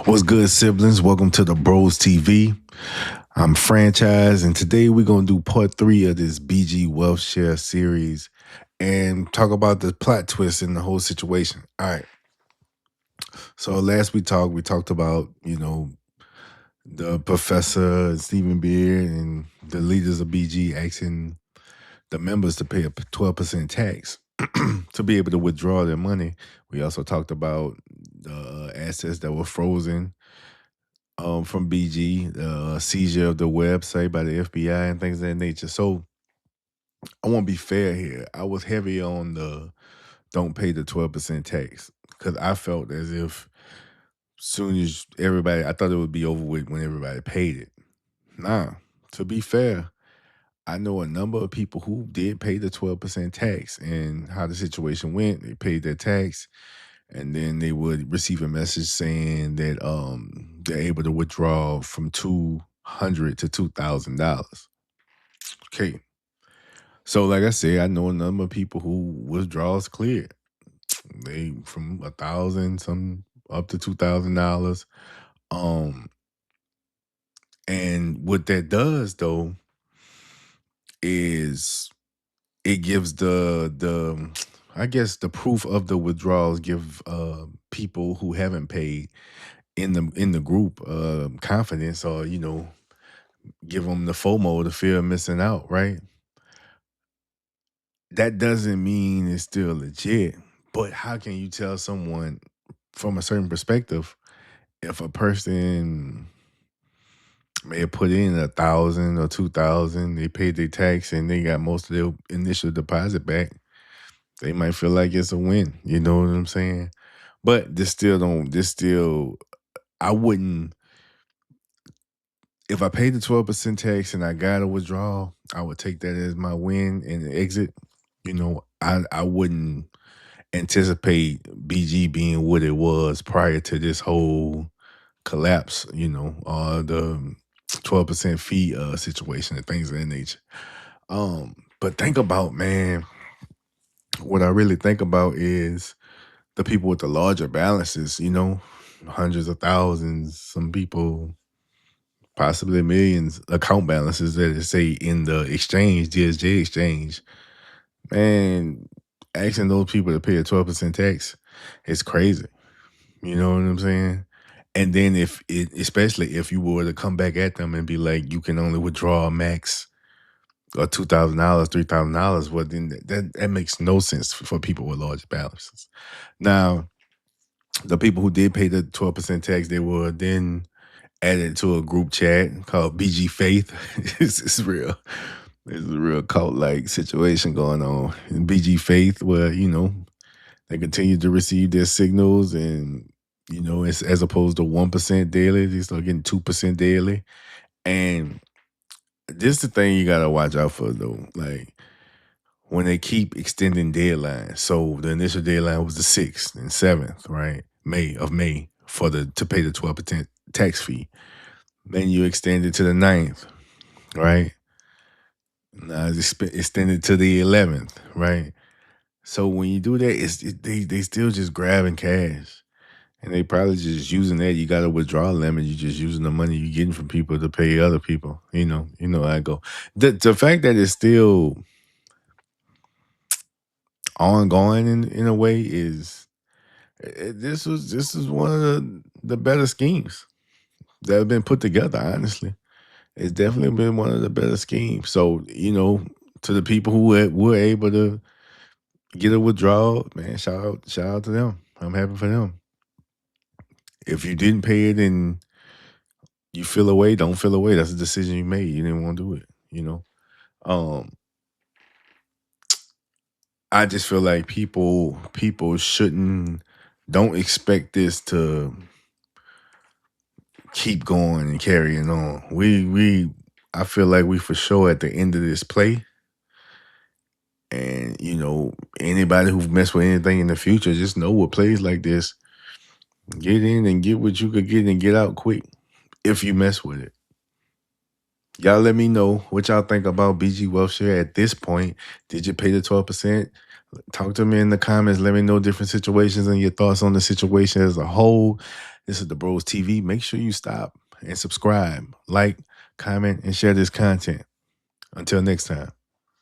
What's good, siblings? Welcome to the Bros TV. I'm Franchise, and today we're going to do part 3 of this BG WellShare series and talk about the plot twist in the whole situation. All right. So last we talked about, the professor, Stephen Beard, and the leaders of BG asking the members to pay a 12% tax to be able to withdraw their money. We also talked about the assets that were frozen from BG, seizure of the website by the FBI and things of that nature. So I want to be fair here. I was heavy on the don't pay the 12% tax because I felt as if soon as I thought it would be over with when everybody paid it. Nah, to be fair, I know a number of people who did pay the 12% tax, and how the situation went. They paid their tax, and then they would receive a message saying that they're able to withdraw from $200 to $2,000. Okay, so like I said, I know a number of people who withdrawals cleared. They from 1,000 some up to $2,000. Um, and what that does though is it gives the I guess the proof of the withdrawals give people who haven't paid in the group confidence, or give them the FOMO, the fear of missing out, right? That doesn't mean it's still legit, but how can you tell someone from a certain perspective if a person may have put in 1,000 or 2,000, they paid their tax and they got most of their initial deposit back? They might feel like it's a win. You know what I'm saying? But this still, I wouldn't, if I paid the 12% tax and I got a withdrawal, I would take that as my win and exit. I wouldn't anticipate BG being what it was prior to this whole collapse, the 12% fee situation and things of that nature. But think about, man, what I really think about is the people with the larger balances, hundreds of thousands, some people possibly millions account balances that they say in the exchange, DSJ exchange. Man, asking those people to pay a 12% tax is crazy. You know what I'm saying? And then especially if you were to come back at them and be like, you can only withdraw a max or $2,000, $3,000, well, then that makes no sense for people with large balances. Now, the people who did pay the 12% tax, they were then added to a group chat called BG Faith. It's real. There's a real cult-like situation going on in BG Faith where, they continue to receive their signals, and, it's as opposed to 1% daily, they start getting 2% daily. And this is the thing you gotta watch out for though. Like, when they keep extending deadlines. So the initial deadline was the 6th and 7th, right? May to pay the 12% tax fee. Then you extend it to the 9th, right? Now it's extended to the 11th, right? So when you do that, they still just grabbing cash. And they probably just using that. You got a withdrawal limit. You just using the money you're getting from people to pay other people. You know how I go. The fact that it's still ongoing in a way is this is one of the better schemes that have been put together. Honestly, it's definitely been one of the better schemes. So to the people who were able to get a withdrawal, man, shout out to them. I'm happy for them. If you didn't pay it and you feel away, don't feel away. That's a decision you made. You didn't want to do it. Um, I just feel like people shouldn't don't expect this to keep going and carrying on. I feel like we for sure at the end of this play. And anybody who've messed with anything in the future, just know with plays like this, get in and get what you could get and get out quick if you mess with it. Y'all let me know what y'all think about BG WellShare at this point. Did you pay the 12%? Talk to me in the comments. Let me know different situations and your thoughts on the situation as a whole. This is the Bros TV. Make sure you stop and subscribe, like, comment, and share this content. Until next time.